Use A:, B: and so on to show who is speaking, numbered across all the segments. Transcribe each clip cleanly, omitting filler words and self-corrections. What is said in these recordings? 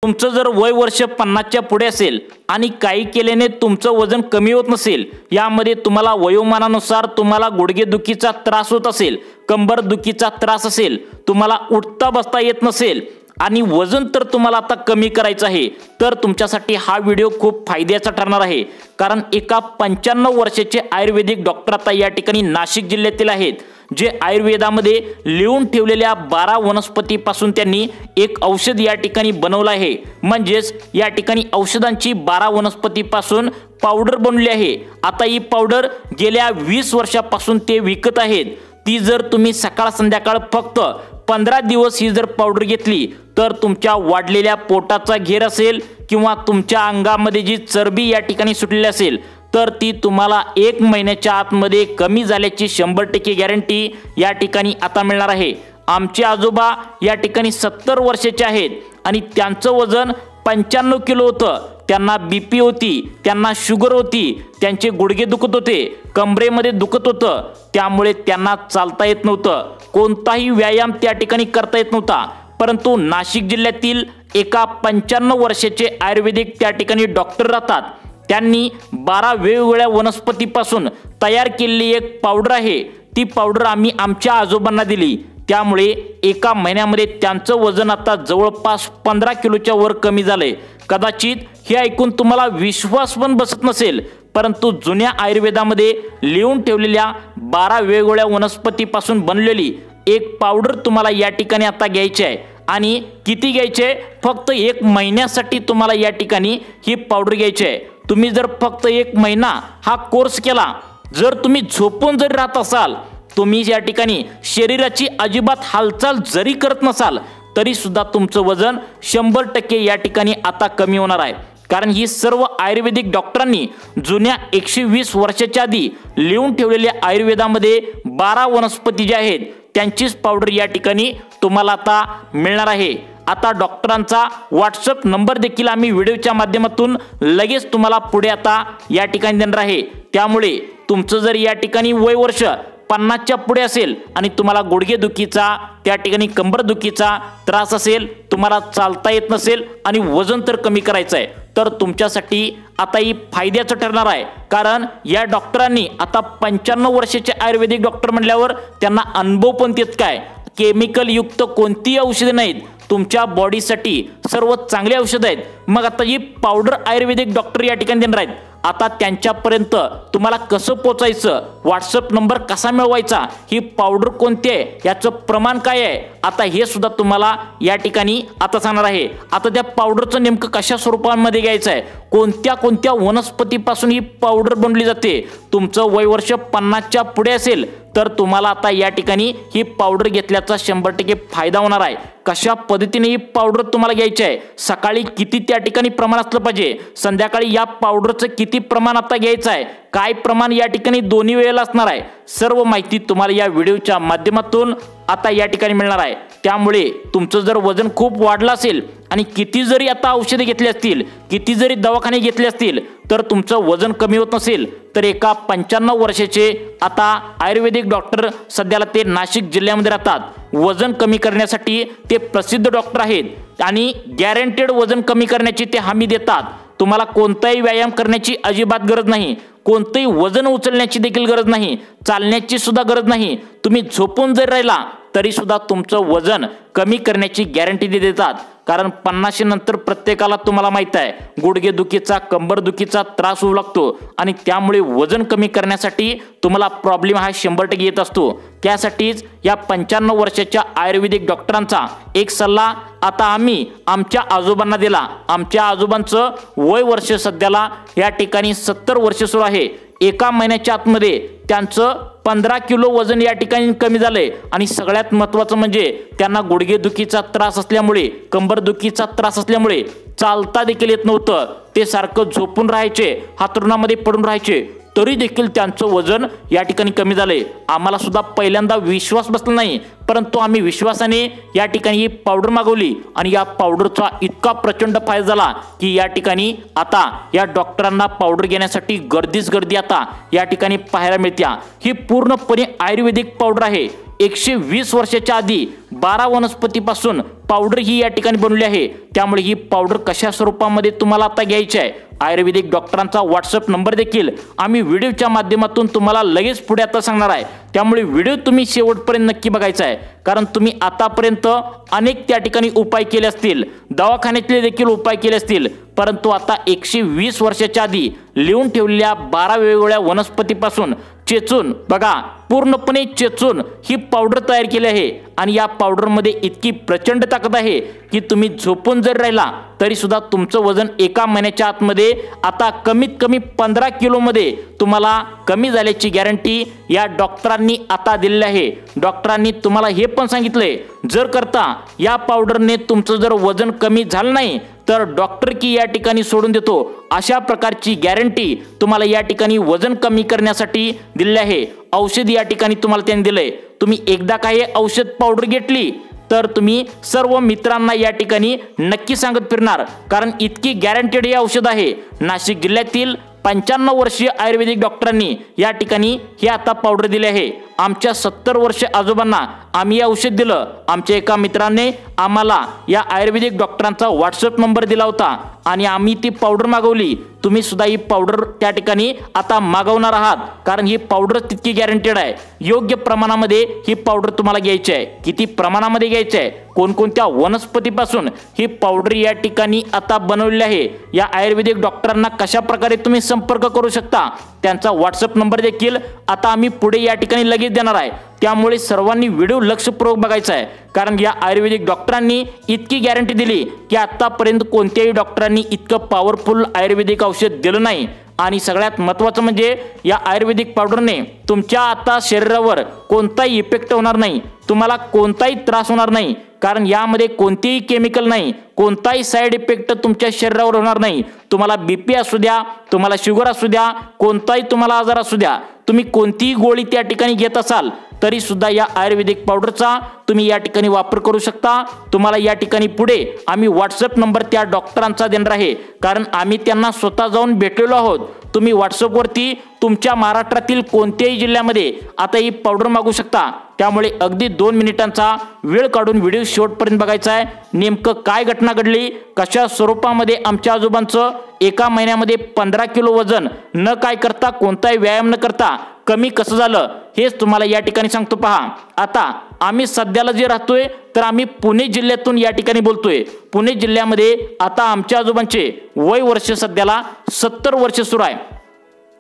A: तुमचं जर वय वर्ष 50च्या पुढे असेल आणि काही केल्याने तुमचं वजन कमी होत नसेल, यामध्ये तुम्हाला वयोमानानुसार तुम्हाला गुडघेदुखीचा त्रास होत असेल, कंबर दुखीचा त्रास असेल, तुम्हाला उठता बसता येत नसेल आणि वजन तर तुम्हाला आता कमी करायचं आहे, तर तुमच्यासाठी हा व्हिडिओ खूप फायद्याचा ठरणार आहे। कारण एका 95 वर्षाचे आयुर्वेदिक डॉक्टर आता या ठिकाणी नाशिक जिल्ह्यातील आहेत, जे आयुर्वेदामध्ये लिहून ठेवलेल्या 12 वनस्पतीपासून त्यांनी एक औषध या ठिकाणी बनवलं आहे। म्हणजेच या ठिकाणी औषधांची 12 वनस्पतीपासून पावडर बनवली आहे। आता ही पावडर गेल्या 20 वर्षापासून ते विकत आहेत। ती जर तुम्ही सकाळ संध्याकाळ फक्त 15 दिवस ही जर पावडर घेतली तर तुमच्या वाढलेल्या पोटाचा घेर असेल किंवा तुमच्या अंगामध्ये जी चरबी या ठिकाणी सुटलेली असेल तर ती तुम्हाला 1 महिन्याच्या आतमध्ये कमी झाल्याची 100% गॅरंटी या ठिकाणी आता मिळणार आहे। आमचे आजोबा या ठिकाणी 70 वर्षाचे आहेत आणि त्यांचं वजन 95 किलो होतं। त्यांना बीपी होती, त्यांना शुगर होती, त्यांचे गुडघे दुखत होते, कमरेमध्ये दुखत होतं, त्यामुळे त्यांना चालता येत नव्हतं, कोणताही व्यायाम त्या ठिकाणी करता येत नव्हता। परंतु नाशिक जिल्ह्यातील एका 95 वर्षाचे आयुर्वेदिक त्या ठिकाणी डॉक्टर राहतात। त्यांनी 12 वेगवेगळ्या वनस्पतीपासून तयार केलेली एक पावडर आहे। ती पावडर आम्ही आमच्या आजोबांना दिली, त्यामुळे एका महिन्यामध्ये त्यांचं वजन आता जवळपास 15 किलोच्या वर कमी झालंय। कदाचित हे ऐकून तुम्हाला विश्वास पण बसत नसेल, परंतु जुन्या आयुर्वेदामध्ये लिहून ठेवलेल्या 12 वेगवेगळ्या वनस्पतीपासून बनलेली एक पावडर तुम्हाला या ठिकाणी आता घ्यायची आहे। आणि किती घ्यायचे? फक्त 1 महिन्यासाठी तुम्हाला या ठिकाणी ही पावडर घ्यायची आहे। तुम्ही जर फक्त 1 महिना हा कोर्स केला, जर तुम्ही झोपून जरी राहत असाल, तुम्ही या ठिकाणी शरीराची अजिबात हालचाल जरी करत नसाल, तरी सुद्धा तुमचं वजन 100% या ठिकाणी आता कमी होणार आहे। कारण ही सर्व आयुर्वेदिक डॉक्टरांनी जुन्या 120 वर्षाच्या आधी लिहून ठेवलेल्या आयुर्वेदामध्ये 12 वनस्पती ज्या आहेत त्यांचीच पावडर या ठिकाणी तुम्हाला आता मिळणार आहे। आता डॉक्टरांचा व्हॉट्सअप नंबर देखील आम्ही व्हिडिओच्या माध्यमातून लगेच तुम्हाला पुढे आता या ठिकाणी देणार आहे। त्यामुळे तुमचं जर या ठिकाणी वय वर्ष 50च्या पुढे असेल आणि तुम्हाला गुडघेदुखीचा त्या ठिकाणी कंबरदुखीचा त्रास असेल, तुम्हाला चालता येत नसेल आणि वजन तर कमी करायचं आहे, तर तुमच्यासाठी आता ही फायद्याचं ठरणार आहे। कारण या डॉक्टरांनी आता 95 वर्षाचे आयुर्वेदिक डॉक्टर म्हटल्यावर त्यांना अनुभव पण तितका आहे। केमिकल युक्त कोणतीही औषधे नाहीत, तुमच्या बॉडीसाठी सर्व चांगले औषध आहेत। मग आता ही पावडर आयुर्वेदिक डॉक्टर या ठिकाणी देणार आहेत। आता त्यांच्यापर्यंत तुम्हाला कसं पोहोचायचं, व्हॉट्सअप नंबर कसा मिळवायचा, ही पावडर कोणती आहे, याचं प्रमाण काय आहे, आता हे सुद्धा तुम्हाला या ठिकाणी आता सांगणार आहे। आता त्या पावडरचं नेमकं कशा स्वरूपामध्ये घ्यायचं आहे, कोणत्या कोणत्या वनस्पतीपासून ही पावडर बनवली जाते, तुमचं वय वर्ष 50च्या पुढे असेल तर तुम्हाला आता या ठिकाणी ही पावडर घेतल्याचा 100% फायदा होणार आहे। कशा पद्धतीने ही पावडर तुम्हाला घ्यायची आहे, सकाळी किती त्या ठिकाणी प्रमाण असलं पाहिजे, संध्याकाळी या पावडरचं किती प्रमाण आता घ्यायचं आहे, काय प्रमाण या ठिकाणी दोन्ही वेळेला असणार आहे, सर्व माहिती तुम्हाला या व्हिडिओच्या माध्यमातून आता या ठिकाणी मिळणार आहे। त्यामुळे तुमचं जर वजन खूप वाढलं असेल आणि किती जरी आता औषधे घेतली असतील, किती जरी दवाखाने घेतले असतील, तर तुमचं वजन कमी होत नसेल, तर एका 95 वर्षाचे आता आयुर्वेदिक डॉक्टर सध्याला ते नाशिक जिल्ह्यामध्ये राहतात। वजन कमी करण्यासाठी ते प्रसिद्ध डॉक्टर आहेत आणि गॅरंटेड वजन कमी करण्याची ते हमी देतात। तुम्हाला कोणताही व्यायाम करण्याची अजिबात गरज नाही, कोणतेही वजन उचलण्याची देखील गरज नाही, चालण्याची सुद्धा गरज नाही। तुम्ही झोपून जरी राहिला तरी सुद्धा तुमचं वजन कमी करण्याची गॅरंटी देतात। कारण 50 नंतर प्रत्येकाला तुम्हाला माहित आहे गुडघेदुखीचा कंबरदुखीचा त्रास होऊ लागतो आणि त्यामुळे वजन कमी करण्यासाठी तुम्हाला प्रॉब्लेम हा 100% येत असतो। त्यासाठीच या 95 वर्षाच्या आयुर्वेदिक डॉक्टरांचा एक सल्ला आता आम्ही आमच्या आजोबांना दिला। आमच्या आजोबांचं वय वर्ष सध्याला या ठिकाणी 70 वर्ष सुरू आहे। एका महिन्याच्या आतमध्ये त्यांचं 15 किलो वजन या ठिकाणी कमी झालंय आणि सगळ्यात महत्त्वाचं म्हणजे त्यांना गुडघेदुखीचा त्रास असल्यामुळे, कंबरदुखीचा त्रास असल्यामुळे चालता देखील येत नव्हतं। ते सारखं झोपून राहायचे, हातरुणामध्ये पडून राहायचे, तरी देखील त्यांचं वजन या ठिकाणी कमी झालंय। आम्हाला सुद्धा पहिल्यांदा विश्वास बसला नाही, परंतु आम्ही विश्वासाने या ठिकाणी ही पावडर मागवली आणि या पावडरचा इतका प्रचंड फायदा झाला की या ठिकाणी आता या डॉक्टरांना पावडर घेण्यासाठी गर्दीच गर्दी आता या ठिकाणी पाहायला मिळते। ही पूर्णपणे आयुर्वेदिक पावडर आहे। 120 वर्षाच्या आधी 12 वनस्पतीपासून पावडर ही या ठिकाणी बनवली आहे। त्यामुळे ही पावडर कशा स्वरूपामध्ये तुम्हाला आता घ्यायची आहे, आयुर्वेदिक डॉक्टरांचा व्हॉट्सअप नंबर देखील आम्ही व्हिडिओच्या माध्यमातून तुम्हाला लगेच पुढे आता सांगणार आहे। त्यामुळे व्हिडिओ तुम्ही शेवटपर्यंत नक्की बघायचा आहे, कारण तुम्ही आतापर्यंत अनेक त्या ठिकाणी उपाय केले असतील, दवाखान्यातले देखील उपाय केले असतील, परंतु आता 120 वर्षाच्या आधी लिहून ठेवलेल्या 12 वेगवेगळ्या वनस्पतीपासून चेचून बघा, पूर्णपणे चेचून ही पावडर तयार केली आहे। आणि या पावडरमध्ये इतकी प्रचंड ताकद आहे की तुम्ही झोपून जर राहिला तरी सुद्धा तुमचं वजन एका महिन्याच्या आतमध्ये आता कमीत कमी 15 किलोमध्ये तुम्हाला कमी झाल्याची गॅरंटी या डॉक्टरांनी आता दिलेली आहे। डॉक्टरांनी तुम्हाला हे पण सांगितलंय, जर करता या पावडरने तुमचं जर वजन कमी झालं नाही तर डॉक्टर की या ठिकाणी सोडून देतो, अशा प्रकारची गॅरंटी तुम्हाला या ठिकाणी वजन कमी करण्यासाठी दिलेली आहे। औषध या ठिकाणी तुम्हाला त्यांनी दिलंय। तुम्ही एकदा काही औषध पावडर घेतली तर तुम्ही सर्व मित्रांना या ठिकाणी नक्की सांगत फिरणार, कारण इतकी गॅरंटेड हे औषध आहे। नाशिक जिल्ह्यातील 95 वर्षीय आयुर्वेदिक डॉक्टरांनी या ठिकाणी हे आता पावडर दिले आहे। आमच्या 70 वर्ष आजोबांना आम्ही औषध दिलं। आमच्या एका मित्राने आम्हाला या आयुर्वेदिक डॉक्टरांचा व्हॉट्सअप नंबर दिला होता आणि आम्ही ती पावडर मागवली। तुम्ही सुद्धा ही पावडर त्या ठिकाणी आता मागवणार आहात, कारण ही पावडर तितकी गॅरंटेड आहे। योग्य प्रमाणामध्ये ही पावडर तुम्हाला घ्यायची आहे। किती प्रमाणामध्ये घ्यायची आहे, कोणकोणत्या वनस्पतीपासून ही पावडर या ठिकाणी आता बनवलेली आहे, या आयुर्वेदिक डॉक्टरांना कशा प्रकारे तुम्ही संपर्क करू शकता, त्यांचा व्हॉट्सअप नंबर देखील आता आम्ही पुढे या ठिकाणी लगेच देणार आहे। त्यामुळे सर्वांनी व्हिडिओ लक्षपूर्वक बघायचा आहे, कारण या आयुर्वेदिक डॉक्टरांनी इतकी गॅरंटी दिली की आतापर्यंत कोणत्याही डॉक्टरांनी इतकं पॉवरफुल आयुर्वेदिक औषध दिलं नाही। आणि सगळ्यात महत्त्वाचं म्हणजे या आयुर्वेदिक पावडरने तुमच्या आता शरीरावर कोणताही इफेक्ट होणार नाही, तुम्हाला कोणताही त्रास होणार नाही, कारण यामध्ये कोणतेही केमिकल नाही, कोणताही साइड इफेक्ट तुमच्या शरीरावर होणार नाही। तुम्हाला बीपी असू द्या, तुम्हाला शुगर असू द्या, कोणताही तुम्हाला आजार असू द्या, तुम्ही कोणतीही गोळी त्या ठिकाणी घेत असाल तरी सुद्धा या आयुर्वेदिक पावडरचा तुम्ही या ठिकाणी वापर करू शकता। तुम्हाला या ठिकाणी पुढे आम्ही व्हॉट्सअप नंबर त्या डॉक्टरांचा देणार आहे, कारण आम्ही त्यांना स्वतः जाऊन भेटलेलो आहोत। तुम्ही व्हॉट्सअपवरती तुमच्या महाराष्ट्रातील कोणत्याही जिल्ह्यामध्ये आता ही पावडर मागू शकता। त्यामुळे अगदी 2 मिनिटांचा वेळ काढून व्हिडिओ शेवटपर्यंत बघायचा आहे। नेमकं काय घटना घडली, कशा स्वरूपामध्ये आमच्या आजोबांचं एका महिन्यामध्ये 15 किलो वजन न काय करता, कोणताही व्यायाम न करता कमी कसं झालं, हेच तुम्हाला या ठिकाणी सांगतो पहा। आता आम्ही सध्याला जे राहतोय तर आम्ही पुणे जिल्ह्यातून या ठिकाणी बोलतोय। पुणे जिल्ह्यामध्ये आता आमच्या आजोबांचे वय वर्ष सध्याला 70 वर्ष सुरू आहे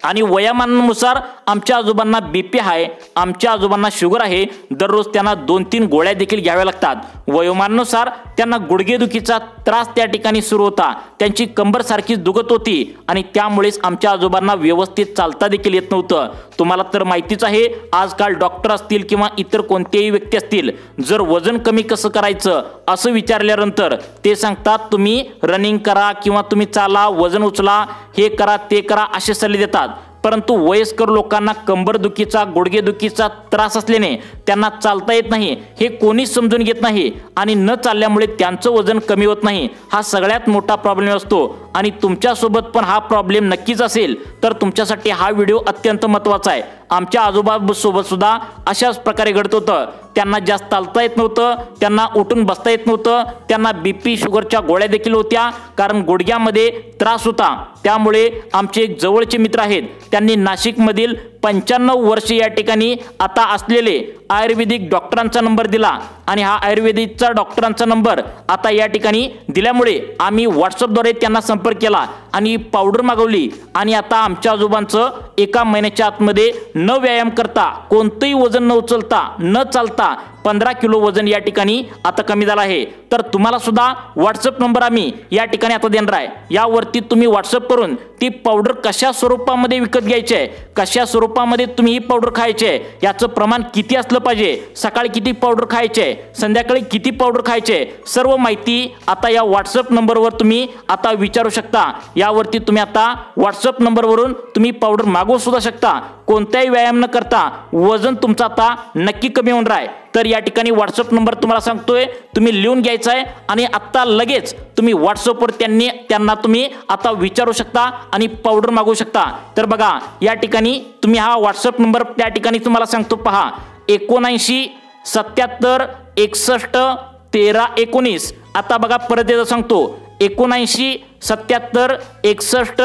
A: आणि वयामानानुसार आमच्या आजोबांना बीपी आहे, आमच्या आजोबांना शुगर आहे, दररोज त्यांना 2-3 गोळ्या देखील घ्याव्या लागतात। वयोमानानुसार त्यांना गुडघेदुखीचा त्रास त्या ठिकाणी सुरू होता, त्यांची कंबर सारखी दुखत होती आणि त्यामुळेच आमच्या आजोबांना व्यवस्थित चालता देखील येत नव्हतं। तुम्हाला तर माहितीच आहे, आजकाल डॉक्टर असतील किंवा इतर कोणतेही व्यक्ती असतील, जर वजन कमी कसं करायचं असं विचारल्यानंतर ते सांगतात तुम्ही रनिंग करा किंवा तुम्ही चाला, वजन उचला, हे करा ते करा असे सल्ले देतात। परंतु वयस्कर लोकांना कंबरदुखीचा, गुडघेदुखीचा त्रास असल्याने त्यांना चालता येत नाही, हे कोणीच समजून घेत नाही आणि न चालल्यामुळे त्यांचं वजन कमी होत नाही। हा सगळ्यात मोठा प्रॉब्लेम असतो आणि तुमच्यासोबत पण हा प्रॉब्लेम नक्कीच असेल तर तुमच्यासाठी हा व्हिडिओ अत्यंत महत्त्वाचा आहे। आमच्या आजोबांसोबत सुद्धा अशाच प्रकारे घडत होतं, त्यांना जास्त चालता येत नव्हतं, त्यांना उठून बसता येत नव्हतं, त्यांना बीपी शुगरच्या गोळ्या देखील होत्या, कारण गुडघ्यामध्ये त्रास होता। त्यामुळे आमचे एक जवळचे मित्र आहेत, त्यांनी नाशिकमधील 95 वर्ष या ठिकाणी आता असलेले आयुर्वेदिक डॉक्टरांचा नंबर दिला आणि हा आयुर्वेदिकचा डॉक्टरांचा नंबर आता या ठिकाणी दिल्यामुळे आम्ही व्हॉट्सअपद्वारे त्यांना संपर्क केला आणि पावडर मागवली आणि आता आमच्या आजोबांचं एका महिन्याच्या आतमध्ये न व्यायाम करता, कोणतंही वजन न उचलता, न चालता 15 किलो वजन या ठिकाणी आता कमी झालं आहे। तर तुम्हाला सुद्धा व्हॉट्सअप नंबर आम्ही या ठिकाणी आता देणार आहे, यावरती तुम्ही व्हॉट्सअप करून ती पावडर कशा स्वरूपामध्ये विकत घ्यायची आहे, कशा स्वरूपामध्ये तुम्ही ही पावडर खायची आहे, याचं प्रमाण किती असलं पाहिजे, सकाळी किती पावडर खायची आहे, संध्याकाळी किती पावडर खायची आहे, सर्व माहिती आता या व्हॉट्सअप नंबरवर तुम्ही आता विचारू शकता। यावरती तुम्ही आता व्हॉट्सअप नंबरवरून तुम्ही पावडर मागवू सुद्धा शकता। कोणताही व्यायाम न करता वजन तुमचं आता नक्की कमी होणार आहे। तर या ठिकाणी व्हॉट्सअप नंबर तुम्हाला सांगतोय, तुम्ही लिहून घ्यायचा आहे आणि आता लगेच तुम्ही व्हॉट्सअपवर त्यांना तुम्ही आता विचारू शकता आणि पावडर मागवू शकता। तर बघा या ठिकाणी तुम्ही हा व्हॉट्सअप नंबर त्या ठिकाणी तुम्हाला सांगतो पहा, 79 77 61 1319। आता बघा परत एकदा सांगतो, 79 77 61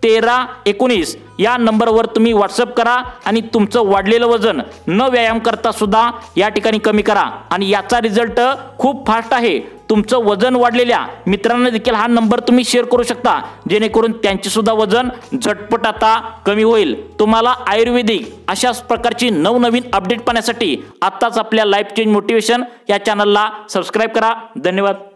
A: 1319 या नंबरवर तुम्ही व्हॉट्सअप करा आणि तुमचं वाढलेलं वजन न व्यायाम करता सुद्धा या ठिकाणी कमी करा आणि याचा रिझल्ट खूप फास्ट आहे। तुमचं वजन वाढलेल्या मित्रांना देखील हा नंबर तुम्ही शेअर करू शकता, जेणेकरून त्यांचे सुद्धा वजन झटपट आता कमी होईल। तुम्हाला आयुर्वेदिक अशाच प्रकारची नवनवीन अपडेट पाहण्यासाठी आताच आपल्या लाईफ चेंज मोटिवेशन या चॅनलला सबस्क्राईब करा। धन्यवाद।